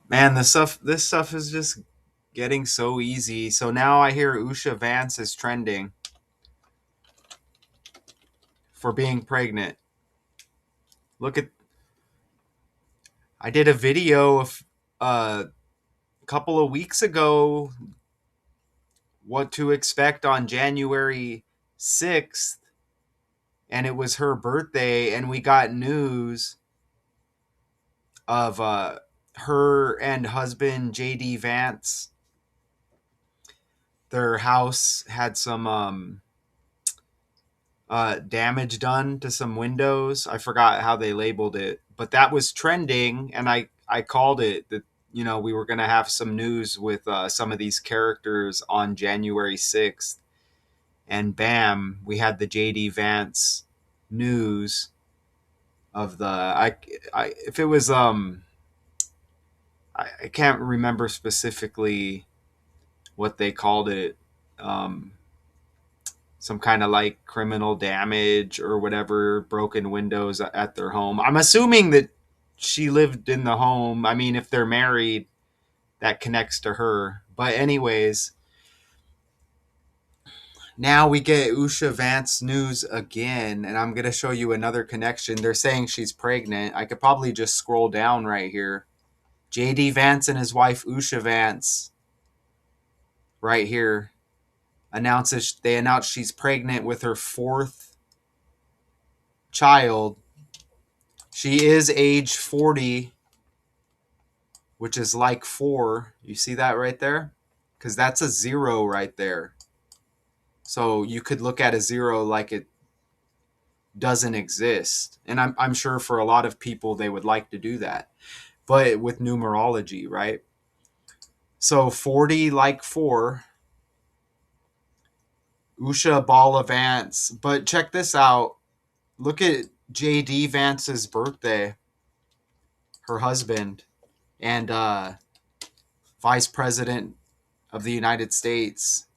Man, this stuff is just getting so easy. So now I hear USHA Vance is trending for being pregnant. Look at I did a video of a couple of weeks ago what to expect on January 6th, and it was her birthday, and we got news of her and husband JD Vance. Their house had some damage done to some windows. I forgot how they labeled it, but that was trending, and I called it that we were going to have some news with some of these characters on January 6th, and bam, we had the JD Vance news of the I if it was I can't remember specifically what they called it. Um, some kind of like criminal damage or whatever, broken windows at their home. I'm assuming that she lived in the home. I mean, if they're married, that connects to her. But anyways, now we get Usha Vance news again, and I'm gonna show you another connection. They're saying she's pregnant. I could probably just scroll down right here. JD Vance and his wife Usha Vance, right here, announced she's pregnant with her fourth child. She is age 40, which is like 4. You see that right there? Because that's a 0 right there. So you could look at a 0 like it doesn't exist. And I'm sure for a lot of people, they would like to do that. But with numerology, right? So 40 like 4, Usha Bala Vance. But check this out. Look at JD Vance's birthday, her husband, and Vice President of the United States.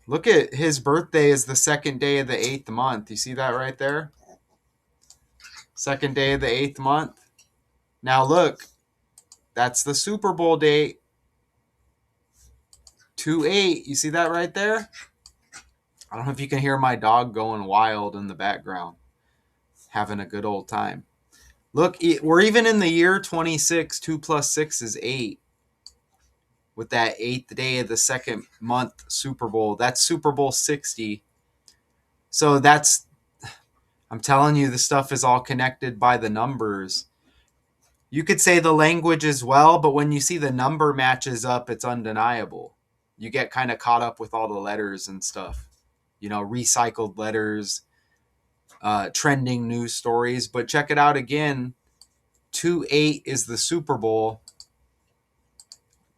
Look at his birthday is the second day of the 8th month. You see that right there? Second day of the 8th month. Now look, that's the Super Bowl date. 2-8. You see that right there? I don't know if you can hear my dog going wild in the background, having a good old time. Look, we're even in the year 26. 2 plus 6 is 8. With that 8th day of the second month Super Bowl. That's Super Bowl 60. So I'm telling you, the stuff is all connected by the numbers. You could say the language as well, but when you see the number matches up, it's undeniable. You get kind of caught up with all the letters and stuff, recycled letters, trending news stories. But check it out again. 2-8 is the Super Bowl.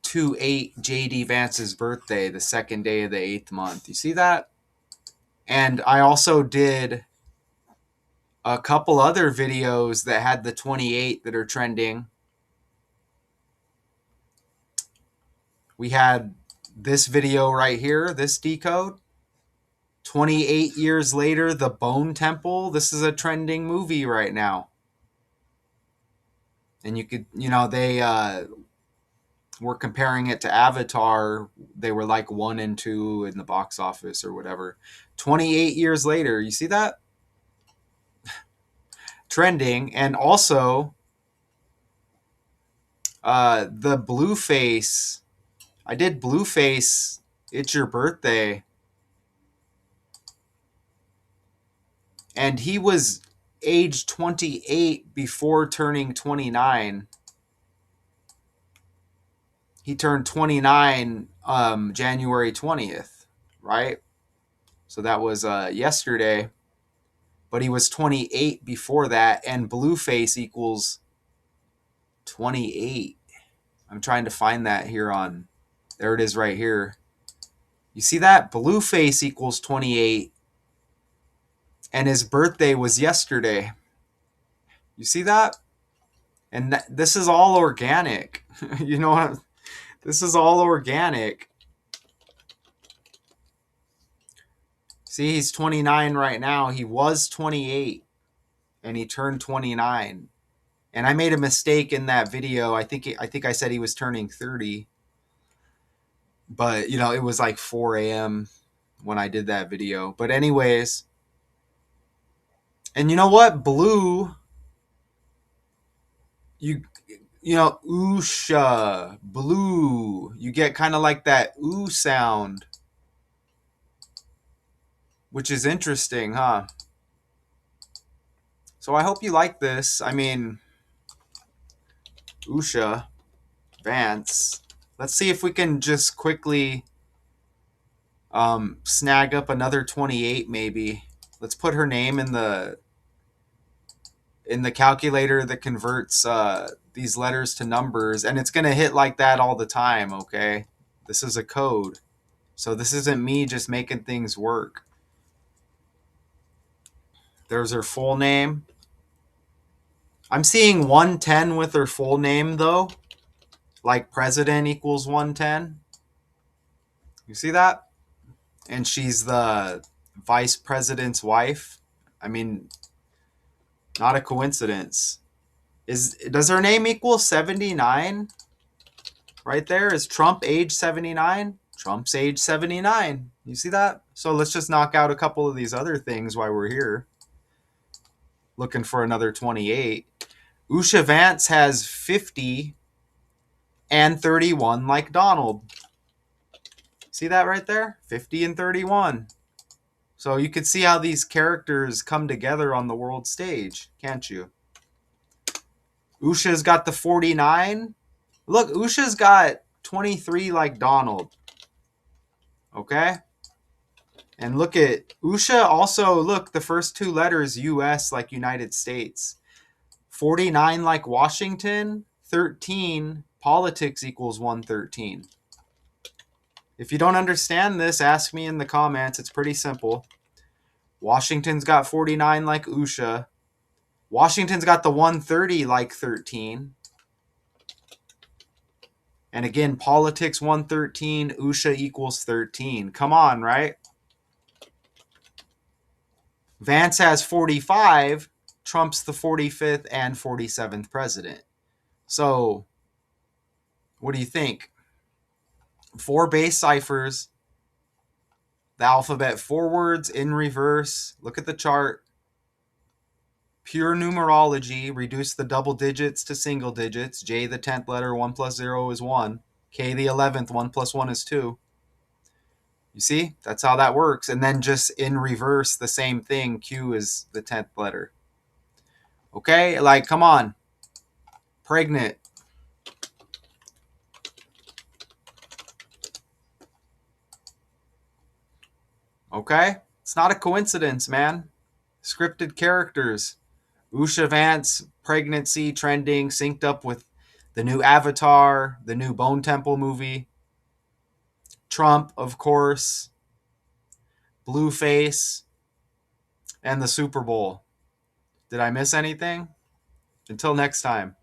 2-8 JD Vance's birthday, the second day of the 8th month. You see that? And I also did a couple other videos that had the 28 that are trending. We had this video right here, this decode. 28 years later, The Bone Temple. This is a trending movie right now. And you could, they were comparing it to Avatar. They were like 1 and 2 in the box office or whatever. 28 years later, you see that? Trending. And also, the Blueface. I did Blueface, It's Your Birthday. And he was age 28 before turning 29. He turned 29 January 20th, right? So that was yesterday. But he was 28 before that, and Blueface equals 28. I'm trying to find that here on. There it is right here. You see that? Blueface equals 28, and his birthday was yesterday. You see that? And this is all organic. You know what? This is all organic. See, he's 29 right now. He was 28, and he turned 29. And I made a mistake in that video. I think I said he was turning 30, but you know, it was like 4 a.m. when I did that video. But anyways, and you know what? Blue, you you know, USHA, blue. You get kind of like that ooh sound, which is interesting, huh? So I hope you like this. I mean, USHA Vance. Let's see if we can just quickly snag up another 28 maybe. Let's put her name in the calculator that converts these letters to numbers, and it's going to hit like that all the time, okay? This is a code. So this isn't me just making things work. There's her full name. I'm seeing 110 with her full name, though. Like president equals 110. You see that? And she's the vice president's wife. I mean, not a coincidence. Does her name equal 79? Right there? Is Trump age 79? Trump's age 79. You see that? So let's just knock out a couple of these other things while we're here. Looking for another 28. USHA Vance has 50 and 31 like Donald. See that right there? 50 and 31. So you can see how these characters come together on the world stage, can't you? USHA's got the 49. Look, USHA's got 23 like Donald. Okay? And look at USHA also, look, the first two letters US like United States. 49 like Washington, 13 politics equals 113. If you don't understand this, ask me in the comments. It's pretty simple. Washington's got 49 like USHA. Washington's got the 130 like 13. And again, politics 113, USHA equals 13. Come on, right? Vance has 45. Trump's the 45th and 47th president. So, what do you think? 4 base ciphers, the alphabet forwards, in reverse. Look at the chart. Pure numerology, reduce the double digits to single digits. J, the 10th letter, 1 plus 0 is 1. K, the 11th, 1 plus 1 is 2. You see? That's how that works. And then just in reverse, the same thing. Q is the 10th letter. Okay? Like, come on. Pregnant. Okay? It's not a coincidence, man. Scripted characters. USHA Vance, pregnancy, trending, synced up with the new Avatar, the new Bone Temple movie. Trump, of course. Blueface. And the Super Bowl. Did I miss anything? Until next time.